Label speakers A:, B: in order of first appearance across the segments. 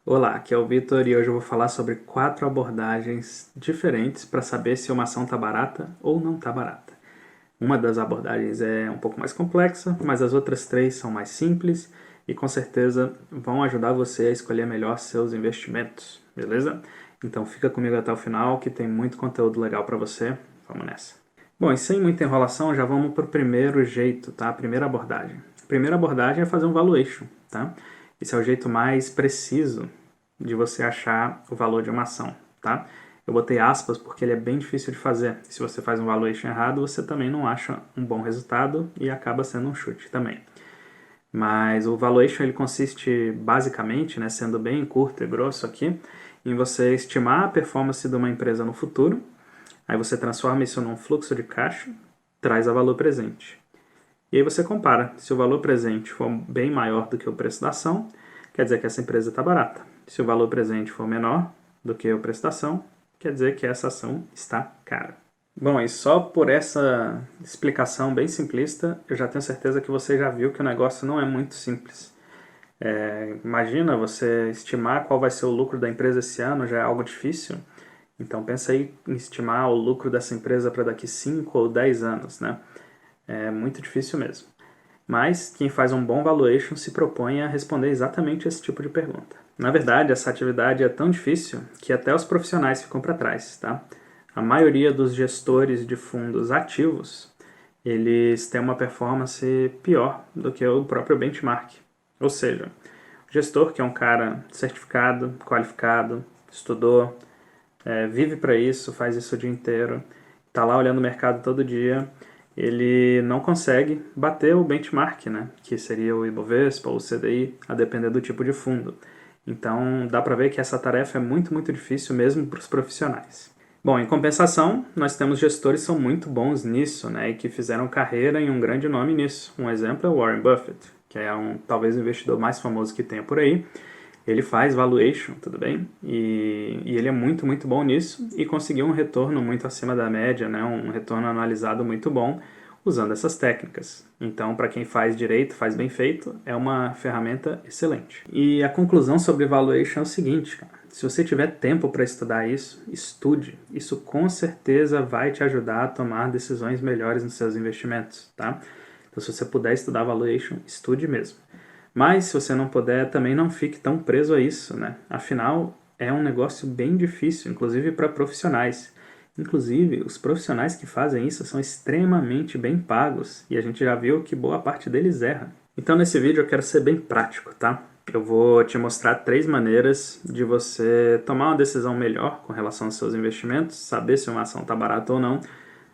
A: Olá, aqui é o Vitor e hoje eu vou falar sobre 4 abordagens diferentes para saber se uma ação está barata ou não está barata. Uma das abordagens é um pouco mais complexa, mas as outras 3 são mais simples e com certeza vão ajudar você a escolher melhor seus investimentos, beleza? Então fica comigo até o final que tem muito conteúdo legal para você. Vamos nessa. Bom, e sem muita enrolação, já vamos para o primeiro jeito, tá? A primeira abordagem. A primeira abordagem é fazer um valuation, tá? Esse é o jeito mais preciso de você achar o valor de uma ação, tá? Eu botei aspas porque ele é bem difícil de fazer. Se você faz um valuation errado, você também não acha um bom resultado e acaba sendo um chute também. Mas o valuation ele consiste basicamente, né, sendo bem curto e grosso aqui, em você estimar a performance de uma empresa no futuro, aí você transforma isso num fluxo de caixa, traz a valor presente. E aí você compara. Se o valor presente for bem maior do que o preço da ação, quer dizer que essa empresa está barata. Se o valor presente for menor do que o preço da ação, quer dizer que essa ação está cara. Bom, e só por essa explicação bem simplista, eu já tenho certeza que você já viu que o negócio não é muito simples. Imagina você estimar qual vai ser o lucro da empresa esse ano, já é algo difícil. Então pensa aí em estimar o lucro dessa empresa para daqui 5 ou 10 anos, né? É muito difícil mesmo. Mas quem faz um bom valuation se propõe a responder exatamente esse tipo de pergunta. Na verdade, essa atividade é tão difícil que até os profissionais ficam para trás, tá? A maioria dos gestores de fundos ativos, eles têm uma performance pior do que o próprio benchmark. Ou seja, o gestor, que é um cara certificado, qualificado, estudou, vive para isso, faz isso o dia inteiro, está lá olhando o mercado todo dia, ele não consegue bater o benchmark, né? Que seria o Ibovespa ou o CDI, a depender do tipo de fundo. Então dá para ver que essa tarefa é muito, muito difícil mesmo para os profissionais. Bom, em compensação, nós temos gestores que são muito bons nisso, né, e que fizeram carreira em um grande nome nisso. Um exemplo é o Warren Buffett, que é talvez o investidor mais famoso que tenha por aí. Ele faz valuation, tudo bem? E ele é muito, muito bom nisso e conseguiu um retorno muito acima da média, né? Um retorno anualizado muito bom usando essas técnicas. Então, para quem faz direito, faz bem feito, é uma ferramenta excelente. E a conclusão sobre valuation é o seguinte, cara. Se você tiver tempo para estudar isso, estude. Isso com certeza vai te ajudar a tomar decisões melhores nos seus investimentos, tá? Então, se você puder estudar valuation, estude mesmo. Mas se você não puder, também não fique tão preso a isso, né? Afinal, é um negócio bem difícil, inclusive para profissionais. Inclusive, os profissionais que fazem isso são extremamente bem pagos e a gente já viu que boa parte deles erra. Então, nesse vídeo eu quero ser bem prático, tá? Eu vou te mostrar 3 maneiras de você tomar uma decisão melhor com relação aos seus investimentos, saber se uma ação está barata ou não,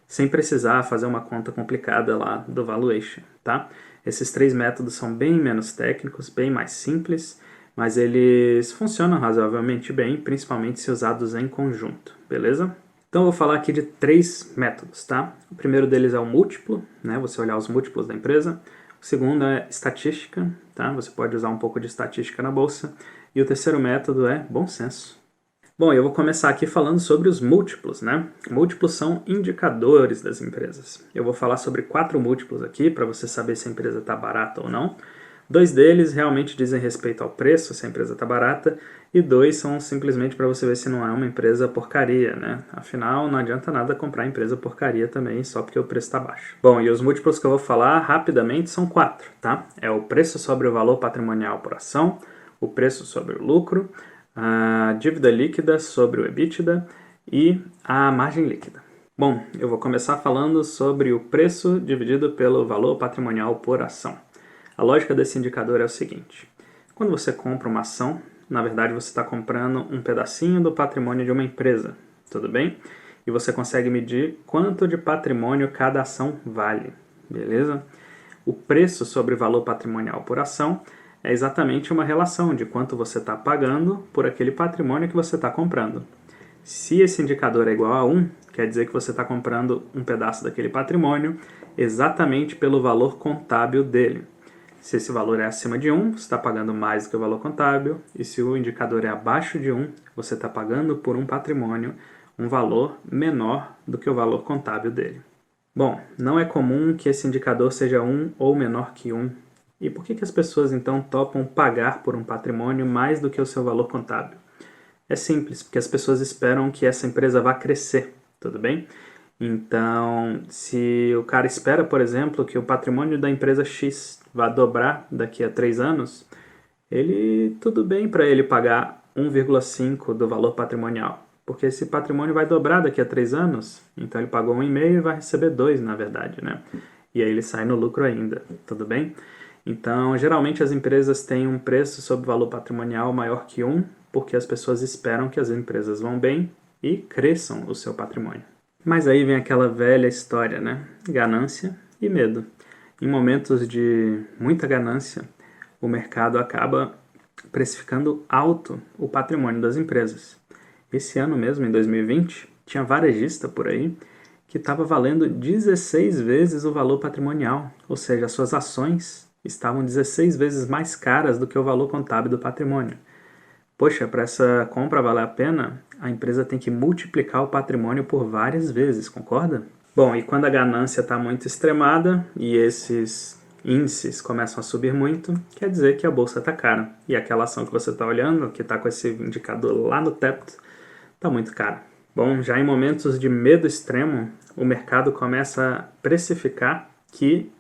A: sem precisar fazer uma conta complicada lá do valuation, tá? Esses 3 métodos são bem menos técnicos, bem mais simples, mas eles funcionam razoavelmente bem, principalmente se usados em conjunto, beleza? Então eu vou falar aqui de 3 métodos, tá? O primeiro deles é o múltiplo, né? Você olhar os múltiplos da empresa. O segundo é estatística, tá? Você pode usar um pouco de estatística na bolsa. E o terceiro método é bom senso. Bom, eu vou começar aqui falando sobre os múltiplos, né? Múltiplos são indicadores das empresas. Eu vou falar sobre 4 múltiplos aqui para você saber se a empresa está barata ou não. 2 deles realmente dizem respeito ao preço, se a empresa está barata, e 2 são simplesmente para você ver se não é uma empresa porcaria, né? Afinal, não adianta nada comprar empresa porcaria também só porque o preço está baixo. Bom, e os múltiplos que eu vou falar rapidamente são 4, tá? É o preço sobre o valor patrimonial por ação, o preço sobre o lucro, a dívida líquida sobre o EBITDA e a margem líquida. Bom, eu vou começar falando sobre o preço dividido pelo valor patrimonial por ação. A lógica desse indicador é o seguinte: quando você compra uma ação, na verdade você está comprando um pedacinho do patrimônio de uma empresa, tudo bem? E você consegue medir quanto de patrimônio cada ação vale, beleza? O preço sobre valor patrimonial por ação é exatamente uma relação de quanto você está pagando por aquele patrimônio que você está comprando. Se esse indicador é igual a 1, quer dizer que você está comprando um pedaço daquele patrimônio exatamente pelo valor contábil dele. Se esse valor é acima de 1, você está pagando mais do que o valor contábil, e se o indicador é abaixo de 1, você está pagando por um patrimônio um valor menor do que o valor contábil dele. Bom, não é comum que esse indicador seja 1 ou menor que 1, E por que as pessoas então topam pagar por um patrimônio mais do que o seu valor contábil? É simples, porque as pessoas esperam que essa empresa vá crescer, tudo bem? Então, se o cara espera, por exemplo, que o patrimônio da empresa X vá dobrar daqui a 3 anos, tudo bem para ele pagar 1,5 do valor patrimonial, porque esse patrimônio vai dobrar daqui a 3 anos, então ele pagou 1,5 e vai receber 2, na verdade, né? E aí ele sai no lucro ainda, tudo bem? Então, geralmente as empresas têm um preço sobre valor patrimonial maior que 1, porque as pessoas esperam que as empresas vão bem e cresçam o seu patrimônio. Mas aí vem aquela velha história, né? Ganância e medo. Em momentos de muita ganância, o mercado acaba precificando alto o patrimônio das empresas. Esse ano mesmo, em 2020, tinha varejista por aí que estava valendo 16 vezes o valor patrimonial, ou seja, as suas ações estavam 16 vezes mais caras do que o valor contábil do patrimônio. Poxa, para essa compra valer a pena, a empresa tem que multiplicar o patrimônio por várias vezes, concorda? Bom, e quando a ganância está muito extremada e esses índices começam a subir muito, quer dizer que a bolsa está cara. E aquela ação que você está olhando, que está com esse indicador lá no teto, está muito cara. Bom, já em momentos de medo extremo, o mercado começa a precificar que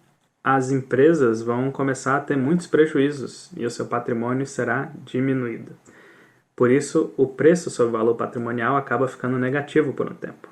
A: as empresas vão começar a ter muitos prejuízos e o seu patrimônio será diminuído. Por isso, o preço sobre o valor patrimonial acaba ficando negativo por um tempo.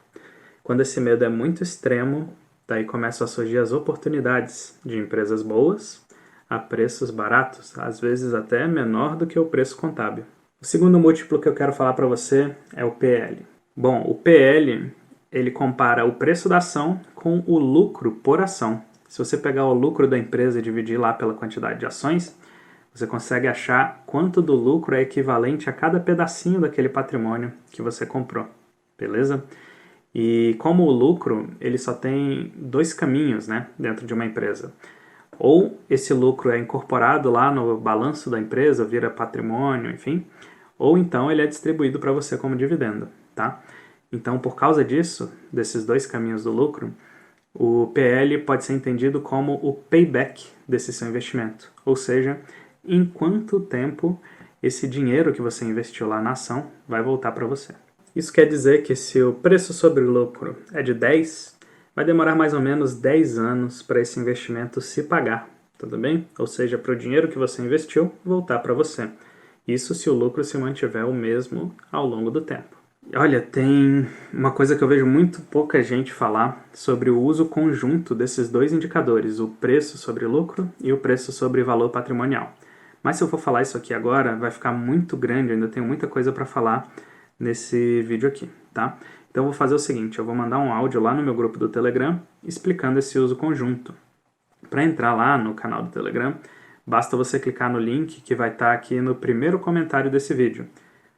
A: Quando esse medo é muito extremo, daí começam a surgir as oportunidades de empresas boas a preços baratos, às vezes até menor do que o preço contábil. O segundo múltiplo que eu quero falar para você é o PL. Bom, o PL, ele compara o preço da ação com o lucro por ação. Se você pegar o lucro da empresa e dividir lá pela quantidade de ações, você consegue achar quanto do lucro é equivalente a cada pedacinho daquele patrimônio que você comprou, beleza? E como o lucro, ele só tem dois caminhos, né, dentro de uma empresa. Ou esse lucro é incorporado lá no balanço da empresa, vira patrimônio, enfim, ou então ele é distribuído para você como dividendo, tá? Então, por causa disso, desses dois caminhos do lucro, o PL pode ser entendido como o payback desse seu investimento, ou seja, em quanto tempo esse dinheiro que você investiu lá na ação vai voltar para você. Isso quer dizer que se o preço sobre lucro é de 10, vai demorar mais ou menos 10 anos para esse investimento se pagar, tudo bem? Ou seja, para o dinheiro que você investiu voltar para você. Isso se o lucro se mantiver o mesmo ao longo do tempo. Olha, tem uma coisa que eu vejo muito pouca gente falar sobre o uso conjunto desses dois indicadores, o preço sobre lucro e o preço sobre valor patrimonial. Mas se eu for falar isso aqui agora, vai ficar muito grande, eu ainda tenho muita coisa para falar nesse vídeo aqui, tá? Então eu vou fazer o seguinte, eu vou mandar um áudio lá no meu grupo do Telegram explicando esse uso conjunto. Para entrar lá no canal do Telegram, basta você clicar no link que vai estar aqui no primeiro comentário desse vídeo.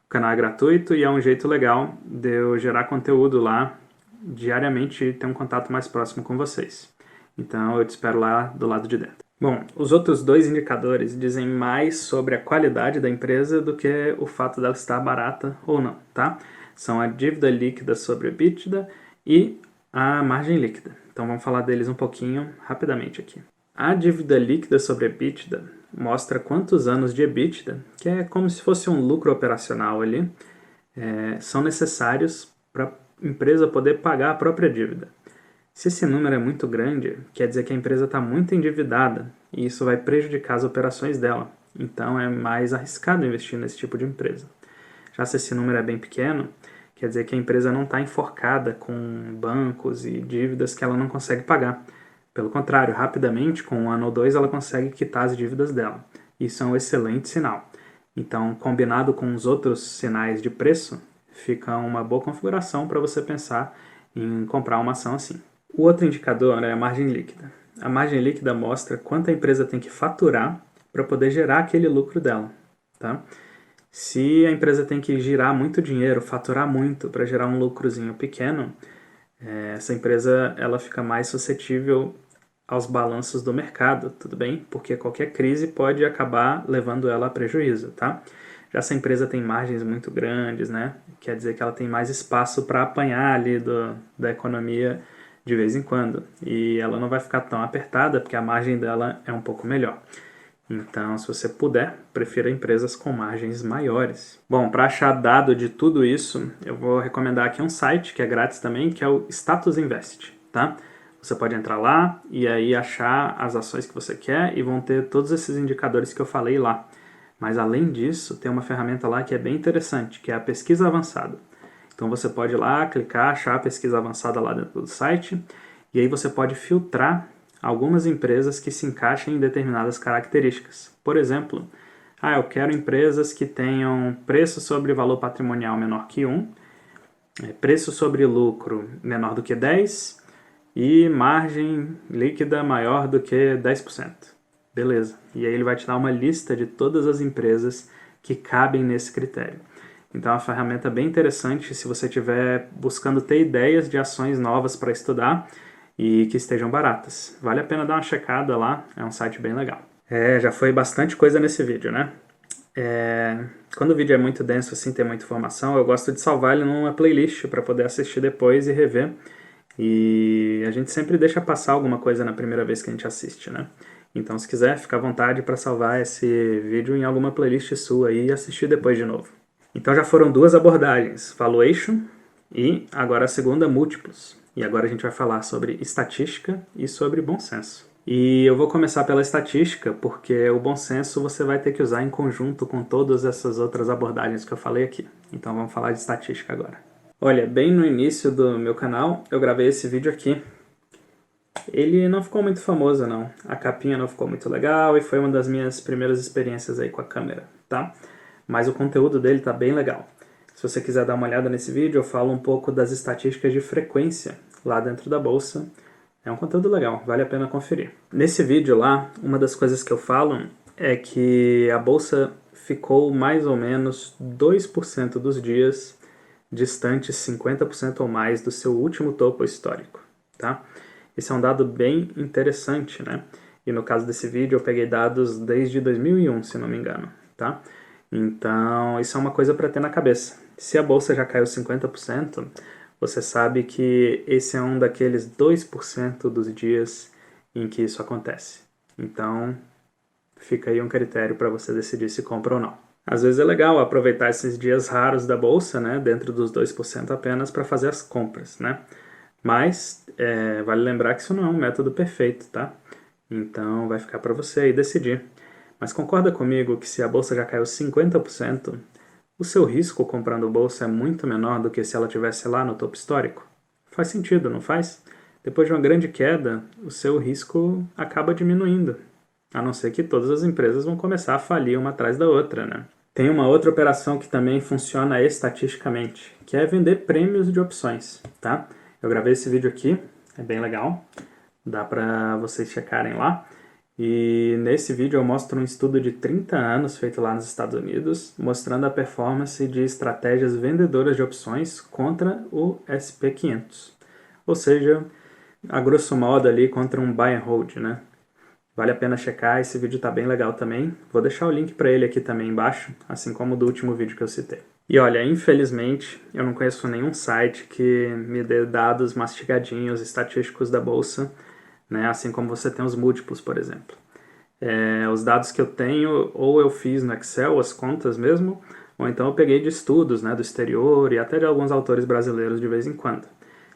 A: O canal é gratuito e é um jeito legal de eu gerar conteúdo lá diariamente e ter um contato mais próximo com vocês. Então eu te espero lá do lado de dentro. Bom, os outros dois indicadores dizem mais sobre a qualidade da empresa do que o fato dela estar barata ou não, tá? São a dívida líquida sobre a EBITDA e a margem líquida. Então vamos falar deles um pouquinho rapidamente aqui. A dívida líquida sobre a EBITDA mostra quantos anos de EBITDA, que é como se fosse um lucro operacional ali, são necessários para a empresa poder pagar a própria dívida. Se esse número é muito grande, quer dizer que a empresa está muito endividada e isso vai prejudicar as operações dela. Então é mais arriscado investir nesse tipo de empresa. Já se esse número é bem pequeno, quer dizer que a empresa não está enforcada com bancos e dívidas que ela não consegue pagar. Pelo contrário, rapidamente, com um ano ou dois, ela consegue quitar as dívidas dela. Isso é um excelente sinal. Então, combinado com os outros sinais de preço, fica uma boa configuração para você pensar em comprar uma ação assim. O outro indicador é a margem líquida. A margem líquida mostra quanto a empresa tem que faturar para poder gerar aquele lucro dela, tá? Se a empresa tem que girar muito dinheiro, faturar muito para gerar um lucrozinho pequeno, essa empresa ela fica mais suscetível aos balanços do mercado, tudo bem? Porque qualquer crise pode acabar levando ela a prejuízo, tá? Já se a empresa tem margens muito grandes, né? Quer dizer que ela tem mais espaço para apanhar ali da economia de vez em quando. E ela não vai ficar tão apertada porque a margem dela é um pouco melhor. Então, se você puder, prefira empresas com margens maiores. Bom, para achar dado de tudo isso, eu vou recomendar aqui um site que é grátis também, que é o Status Invest, tá? Você pode entrar lá e aí achar as ações que você quer e vão ter todos esses indicadores que eu falei lá. Mas além disso, tem uma ferramenta lá que é bem interessante, que é a pesquisa avançada. Então você pode ir lá, clicar, achar a pesquisa avançada lá dentro do site e aí você pode filtrar algumas empresas que se encaixem em determinadas características. Por exemplo, eu quero empresas que tenham preço sobre valor patrimonial menor que 1, preço sobre lucro menor do que 10 e margem líquida maior do que 10%. Beleza. E aí ele vai te dar uma lista de todas as empresas que cabem nesse critério. Então é uma ferramenta bem interessante se você estiver buscando ter ideias de ações novas para estudar e que estejam baratas. Vale a pena dar uma checada lá, é um site bem legal. Já foi bastante coisa nesse vídeo, né? Quando o vídeo é muito denso, assim, tem muita informação, eu gosto de salvar ele numa playlist para poder assistir depois e rever. E a gente sempre deixa passar alguma coisa na primeira vez que a gente assiste, né? Então, se quiser, fica à vontade para salvar esse vídeo em alguma playlist sua aí e assistir depois de novo. Então já foram duas abordagens, valuation e agora a segunda, múltiplos. E agora a gente vai falar sobre estatística e sobre bom senso. E eu vou começar pela estatística, porque o bom senso você vai ter que usar em conjunto com todas essas outras abordagens que eu falei aqui. Então vamos falar de estatística agora. Olha, bem no início do meu canal eu gravei esse vídeo aqui. Ele não ficou muito famoso não, a capinha não ficou muito legal e foi uma das minhas primeiras experiências aí com a câmera, tá? Mas o conteúdo dele tá bem legal. Se você quiser dar uma olhada nesse vídeo, eu falo um pouco das estatísticas de frequência lá dentro da bolsa. É um conteúdo legal, vale a pena conferir. Nesse vídeo lá, uma das coisas que eu falo é que a bolsa ficou mais ou menos 2% dos dias distante 50% ou mais do seu último topo histórico, tá? Esse é um dado bem interessante, né? E no caso desse vídeo eu peguei dados desde 2001, se não me engano, tá? Então, isso é uma coisa para ter na cabeça. Se a bolsa já caiu 50%, você sabe que esse é um daqueles 2% dos dias em que isso acontece. Então, fica aí um critério para você decidir se compra ou não. Às vezes é legal aproveitar esses dias raros da bolsa, né, dentro dos 2% apenas, para fazer as compras, né? Mas vale lembrar que isso não é um método perfeito, tá? Então vai ficar para você aí decidir. Mas concorda comigo que se a bolsa já caiu 50%, o seu risco comprando bolsa é muito menor do que se ela tivesse lá no topo histórico? Faz sentido, não faz? Depois de uma grande queda, o seu risco acaba diminuindo. A não ser que todas as empresas vão começar a falir uma atrás da outra, né? Tem uma outra operação que também funciona estatisticamente, que é vender prêmios de opções, tá? Eu gravei esse vídeo aqui, é bem legal, dá para vocês checarem lá. E nesse vídeo eu mostro um estudo de 30 anos feito lá nos Estados Unidos, mostrando a performance de estratégias vendedoras de opções contra o SP500. Ou seja, a grosso modo ali contra um buy and hold, né? Vale a pena checar, esse vídeo tá bem legal também. Vou deixar o link para ele aqui também embaixo, assim como o do último vídeo que eu citei. E olha, infelizmente, eu não conheço nenhum site que me dê dados mastigadinhos, estatísticos da bolsa, né? Assim como você tem os múltiplos, por exemplo. Os dados que eu tenho, ou eu fiz no Excel, as contas mesmo, ou então eu peguei de estudos, né, do exterior e até de alguns autores brasileiros de vez em quando.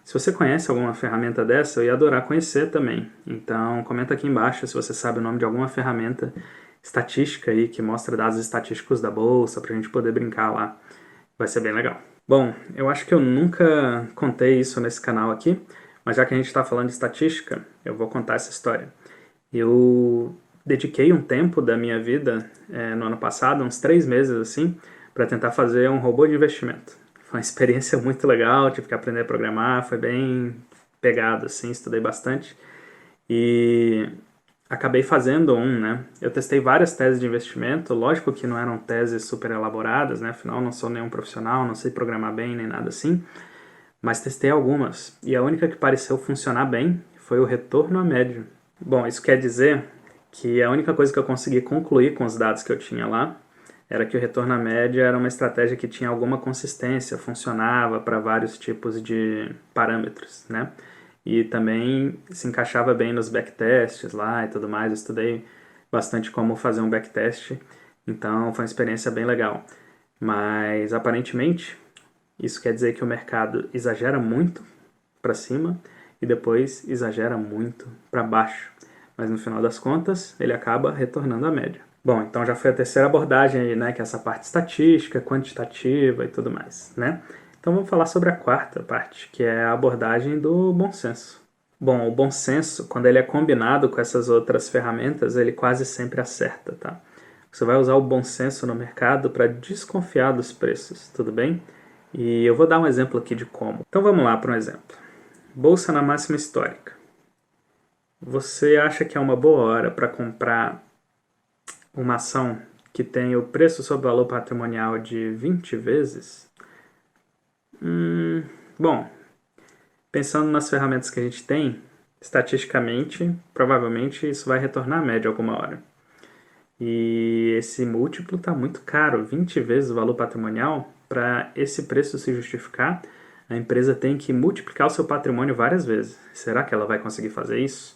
A: Se você conhece alguma ferramenta dessa, eu ia adorar conhecer também. Então, comenta aqui embaixo se você sabe o nome de alguma ferramenta estatística aí que mostra dados estatísticos da bolsa pra gente poder brincar lá. Vai ser bem legal. Bom, eu acho que eu nunca contei isso nesse canal aqui, mas já que a gente está falando de estatística, eu vou contar essa história. Eu dediquei um tempo da minha vida, no ano passado, uns 3 meses assim, para tentar fazer um robô de investimento. Foi uma experiência muito legal, tive que aprender a programar, foi bem pegado, assim, estudei bastante. E acabei fazendo um, né? Eu testei várias teses de investimento, lógico que não eram teses super elaboradas, né? Afinal, não sou nenhum profissional, não sei programar bem, nem nada assim. Mas testei algumas, e a única que pareceu funcionar bem foi o retorno a médio. Bom, isso quer dizer que a única coisa que eu consegui concluir com os dados que eu tinha lá era que o retorno à média era uma estratégia que tinha alguma consistência, funcionava para vários tipos de parâmetros, né? E também se encaixava bem nos backtests lá e tudo mais. Eu estudei bastante como fazer um backtest, então foi uma experiência bem legal. Mas aparentemente isso quer dizer que o mercado exagera muito para cima e depois exagera muito para baixo. Mas no final das contas, ele acaba retornando à média. Bom, então já foi a terceira abordagem aí, né, que é essa parte estatística, quantitativa e tudo mais, né? Então vamos falar sobre a quarta parte, que é a abordagem do bom senso. Bom, o bom senso, quando ele é combinado com essas outras ferramentas, ele quase sempre acerta, tá? Você vai usar o bom senso no mercado para desconfiar dos preços, tudo bem? E eu vou dar um exemplo aqui de como. Então vamos lá para um exemplo. Bolsa na máxima histórica. Você acha que é uma boa hora para comprar uma ação que tem o preço sobre valor patrimonial de 20 vezes? Bom, pensando nas ferramentas que a gente tem, estatisticamente, provavelmente isso vai retornar à média alguma hora. E esse múltiplo está muito caro, 20 vezes o valor patrimonial. Para esse preço se justificar, a empresa tem que multiplicar o seu patrimônio várias vezes. Será que ela vai conseguir fazer isso?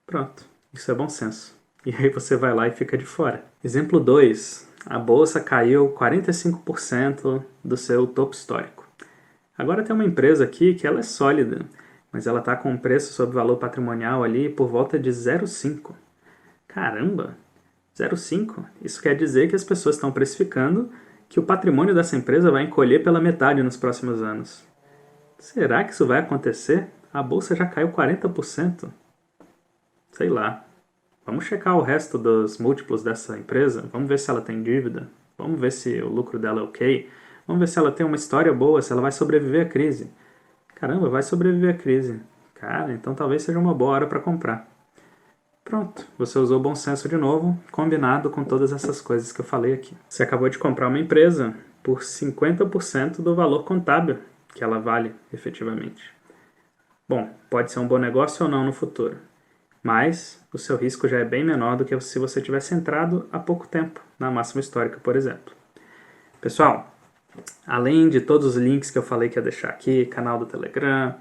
A: Pronto, isso é bom senso. E aí você vai lá e fica de fora. Exemplo 2. A bolsa caiu 45% do seu topo histórico. Agora tem uma empresa aqui que ela é sólida, mas ela está com um preço sobre valor patrimonial ali por volta de 0,5. Caramba! 0,5? Isso quer dizer que as pessoas estão precificando que o patrimônio dessa empresa vai encolher pela metade nos próximos anos. Será que isso vai acontecer? A bolsa já caiu 40%. Sei lá. Vamos checar o resto dos múltiplos dessa empresa. Vamos ver se ela tem dívida. Vamos ver se o lucro dela é ok. Vamos ver se ela tem uma história boa, se ela vai sobreviver à crise. Caramba, vai sobreviver à crise. Cara, então talvez seja uma boa hora para comprar. Pronto, você usou o bom senso de novo, combinado com todas essas coisas que eu falei aqui. Você acabou de comprar uma empresa por 50% do valor contábil que ela vale efetivamente. Bom, pode ser um bom negócio ou não no futuro, mas o seu risco já é bem menor do que se você tivesse entrado há pouco tempo na máxima histórica, por exemplo. Pessoal, além de todos os links que eu falei que ia deixar aqui, canal do Telegram,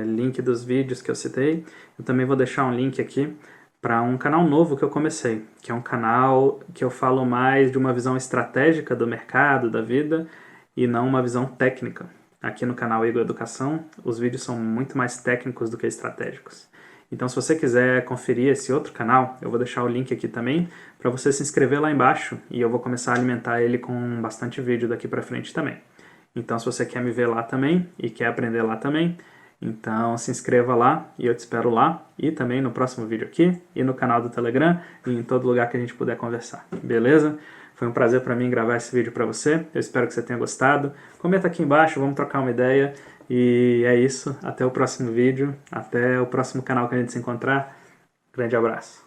A: link dos vídeos que eu citei, eu também vou deixar um link aqui para um canal novo que eu comecei, que é um canal que eu falo mais de uma visão estratégica do mercado, da vida, e não uma visão técnica. Aqui no canal Igor Educação, os vídeos são muito mais técnicos do que estratégicos. Então, se você quiser conferir esse outro canal, eu vou deixar o link aqui também para você se inscrever lá embaixo e eu vou começar a alimentar ele com bastante vídeo daqui para frente também. Então, se você quer me ver lá também e quer aprender lá também, então se inscreva lá e eu te espero lá e também no próximo vídeo aqui e no canal do Telegram e em todo lugar que a gente puder conversar, beleza? Foi um prazer para mim gravar esse vídeo para você, eu espero que você tenha gostado. Comenta aqui embaixo, vamos trocar uma ideia e é isso, até o próximo vídeo, até o próximo canal que a gente se encontrar. Grande abraço.